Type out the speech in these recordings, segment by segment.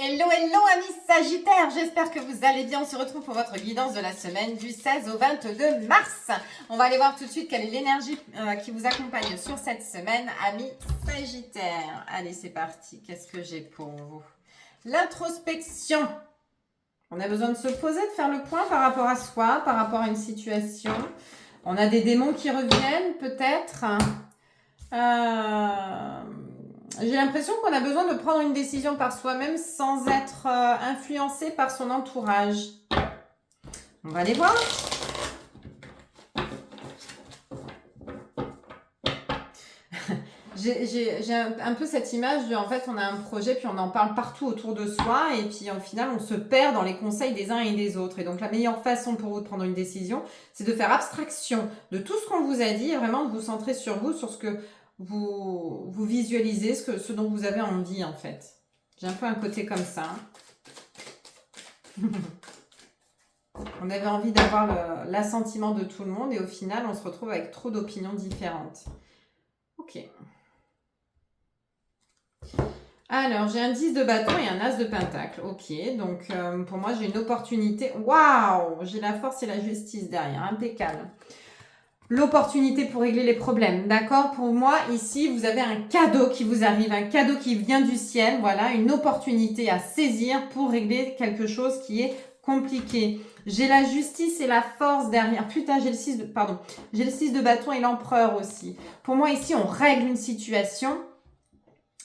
Hello, hello amis Sagittaires, j'espère que vous allez bien. On se retrouve pour votre guidance de la semaine du 16 au 22 mars. On va aller voir tout de suite quelle est l'énergie qui vous accompagne sur cette semaine, amis Sagittaires. Allez, c'est parti. Qu'est-ce que j'ai pour vous? L'introspection. On a besoin de se poser, de faire le point par rapport à soi, par rapport à une situation. On a des démons qui reviennent peut-être. J'ai l'impression qu'on a besoin de prendre une décision par soi-même sans être influencé par son entourage. On va aller voir. J'ai un peu cette image de, en fait, on a un projet, puis on en parle partout autour de soi, et puis au final, on se perd dans les conseils des uns et des autres. Et donc, la meilleure façon pour vous de prendre une décision, c'est de faire abstraction de tout ce qu'on vous a dit, et vraiment de vous centrer sur vous, sur ce que vous visualisez, ce dont vous avez envie, en fait. J'ai un peu un côté comme ça. On avait envie d'avoir l'assentiment de tout le monde, et au final, on se retrouve avec trop d'opinions différentes. Ok. Alors, j'ai un 10 de bâton et un as de pentacle. Ok, donc pour moi, j'ai une opportunité. Waouh! J'ai la force et la justice derrière. Impeccable. L'opportunité pour régler les problèmes. D'accord? Pour moi, ici, vous avez un cadeau qui vous arrive. Un cadeau qui vient du ciel. Voilà, une opportunité à saisir pour régler quelque chose qui est compliqué. J'ai la justice et la force derrière. Putain, j'ai le 6 de... Pardon. J'ai le 6 de bâton et l'empereur aussi. Pour moi, ici, on règle une situation.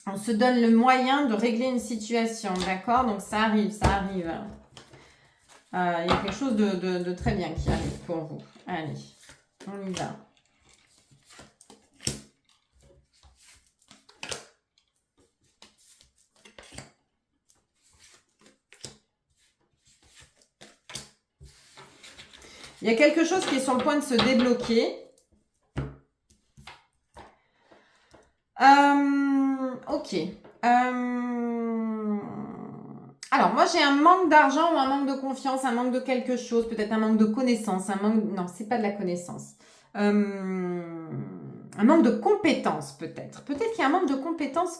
On se donne le moyen de régler une situation, d'accord? Donc, ça arrive, ça arrive. Il y a quelque chose de très bien qui arrive pour vous. Allez, on y va. Il y a quelque chose qui est sur le point de se débloquer. Ok. Alors, moi, j'ai un manque d'argent ou un manque de confiance, un manque de quelque chose, peut-être un manque de connaissance, un manque... Non, c'est pas de la connaissance. Un manque de compétences, peut-être. Peut-être qu'il y a un manque de compétences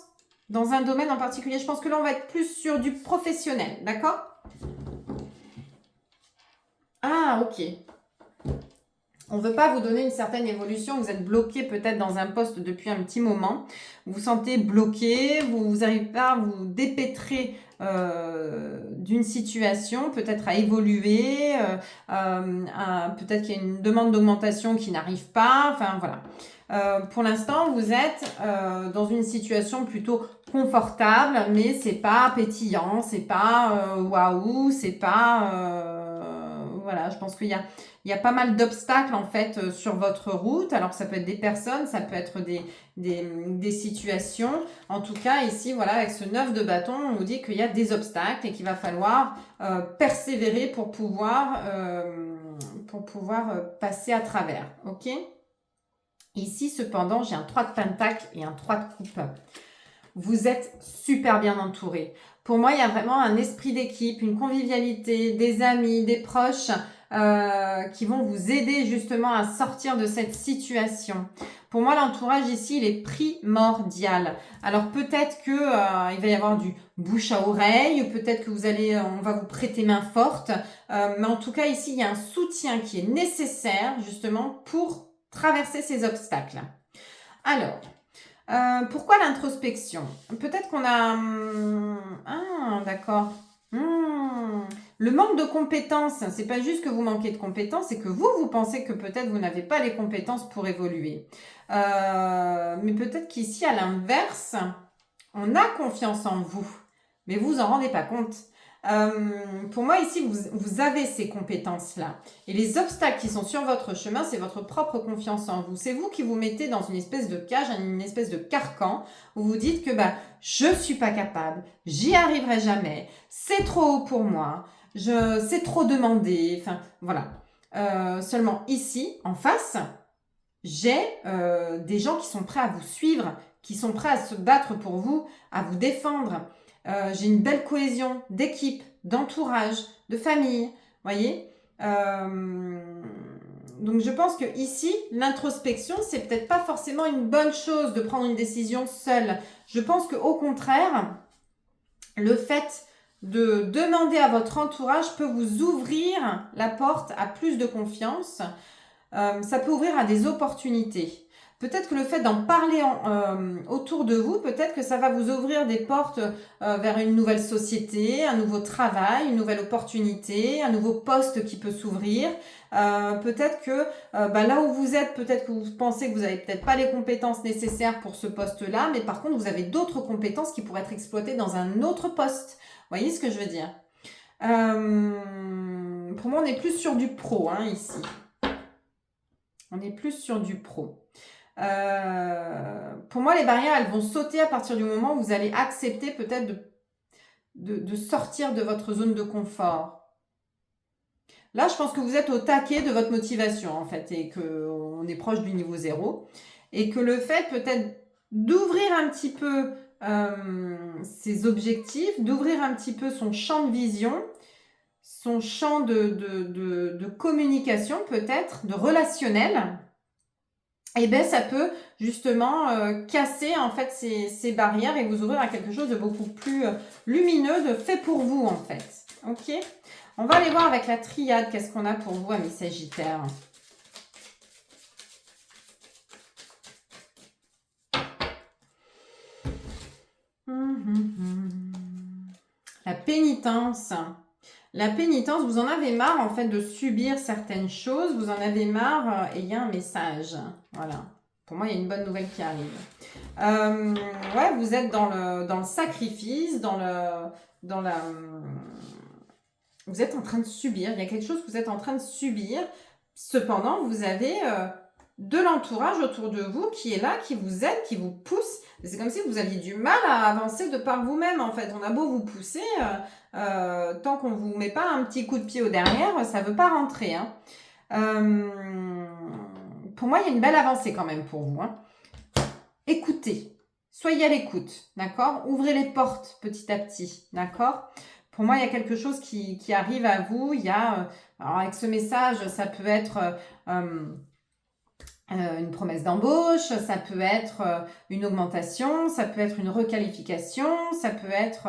dans un domaine en particulier. Je pense que là, on va être plus sur du professionnel, d'accord? Ah, ok. On ne veut pas vous donner une certaine évolution, vous êtes bloqué peut-être dans un poste depuis un petit moment, vous vous sentez bloqué, vous n'arrivez pas à vous dépêtrer d'une situation, peut-être à évoluer, peut-être qu'il y a une demande d'augmentation qui n'arrive pas, enfin voilà. Pour l'instant, vous êtes dans une situation plutôt confortable, mais c'est pas pétillant, c'est pas waouh, c'est pas... voilà, je pense qu'il y a pas mal d'obstacles en fait sur votre route. Alors ça peut être des personnes, ça peut être des situations. En tout cas ici, voilà, avec ce 9 de bâton, on vous dit qu'il y a des obstacles et qu'il va falloir persévérer pour pouvoir passer à travers. Ok? Ici cependant, j'ai un 3 de pentacle et un 3 de coupe. Vous êtes super bien entouré. Pour moi, il y a vraiment un esprit d'équipe, une convivialité, des amis, des proches qui vont vous aider justement à sortir de cette situation. Pour moi, l'entourage ici, il est primordial. Alors peut-être que il va y avoir du bouche à oreille, peut-être que on va vous prêter main forte, mais en tout cas ici, il y a un soutien qui est nécessaire justement pour traverser ces obstacles. Alors, pourquoi l'introspection? Peut-être qu'on a... Ah, d'accord. Le manque de compétences, c'est pas juste que vous manquez de compétences, c'est que vous pensez que peut-être vous n'avez pas les compétences pour évoluer. Mais peut-être qu'ici, à l'inverse, on a confiance en vous, mais vous en rendez pas compte. Pour moi, ici, vous avez ces compétences-là. Et les obstacles qui sont sur votre chemin, c'est votre propre confiance en vous. C'est vous qui vous mettez dans une espèce de cage, une espèce de carcan, où vous dites que je suis pas capable, j'y arriverai jamais, c'est trop haut pour moi, c'est trop demandé, enfin, voilà. Seulement ici, en face, j'ai des gens qui sont prêts à vous suivre, qui sont prêts à se battre pour vous, à vous défendre. J'ai une belle cohésion d'équipe, d'entourage, de famille, voyez. Donc je pense que ici, l'introspection, c'est peut-être pas forcément une bonne chose de prendre une décision seule. Je pense que au contraire, le fait de demander à votre entourage peut vous ouvrir la porte à plus de confiance. Ça peut ouvrir à des opportunités. Peut-être que le fait d'en parler autour de vous, peut-être que ça va vous ouvrir des portes vers une nouvelle société, un nouveau travail, une nouvelle opportunité, un nouveau poste qui peut s'ouvrir. Peut-être que là où vous êtes, peut-être que vous pensez que vous n'avez peut-être pas les compétences nécessaires pour ce poste-là, mais par contre, vous avez d'autres compétences qui pourraient être exploitées dans un autre poste. Vous voyez ce que je veux dire? Pour moi, on est plus sur du pro ici. On est plus sur du pro. Pour moi, les barrières, elles vont sauter à partir du moment où vous allez accepter peut-être de sortir de votre zone de confort. Là, je pense que vous êtes au taquet de votre motivation, en fait, et qu'on est proche du niveau 0. Et que le fait peut-être d'ouvrir un petit peu ses objectifs, d'ouvrir un petit peu son champ de vision, son champ de communication peut-être, de relationnel, et bien ça peut justement casser en fait ces barrières et vous ouvrir à quelque chose de beaucoup plus lumineux, de fait pour vous en fait. Ok? On va aller voir avec la triade, qu'est-ce qu'on a pour vous, amis Sagittaires. La pénitence. La pénitence, vous en avez marre en fait de subir certaines choses, vous en avez marre et il y a un message. Voilà. Pour moi, il y a une bonne nouvelle qui arrive. Ouais, vous êtes dans le sacrifice, vous êtes en train de subir. Il y a quelque chose que vous êtes en train de subir. Cependant, vous avez de l'entourage autour de vous qui est là, qui vous aide, qui vous pousse. C'est comme si vous aviez du mal à avancer de par vous-même, en fait. On a beau vous pousser, tant qu'on ne vous met pas un petit coup de pied au derrière, ça ne veut pas rentrer. Pour moi, il y a une belle avancée quand même pour vous. Écoutez, soyez à l'écoute, d'accord? Ouvrez les portes petit à petit, d'accord? Pour moi, il y a quelque chose qui arrive à vous. Il y a, alors avec ce message, ça peut être une promesse d'embauche, ça peut être une augmentation, ça peut être une requalification, ça peut être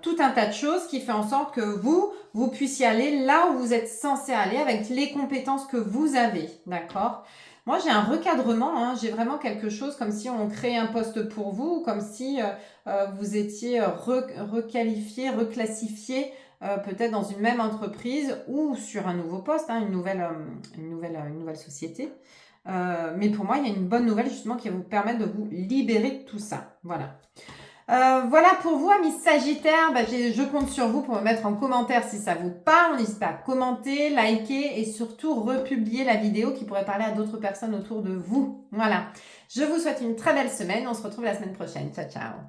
tout un tas de choses qui fait en sorte que vous puissiez aller là où vous êtes censé aller avec les compétences que vous avez, d'accord? Moi, j'ai un recadrement, j'ai vraiment quelque chose comme si on créait un poste pour vous, comme si vous étiez requalifié, reclassifié peut-être dans une même entreprise ou sur un nouveau poste, une nouvelle société. Mais pour moi, il y a une bonne nouvelle justement qui va vous permettre de vous libérer de tout ça. Voilà. Voilà pour vous, amis Sagittaires. Je compte sur vous pour me mettre en commentaire si ça vous parle. N'hésitez pas à commenter, liker et surtout republier la vidéo qui pourrait parler à d'autres personnes autour de vous. Voilà. Je vous souhaite une très belle semaine. On se retrouve la semaine prochaine. Ciao, ciao.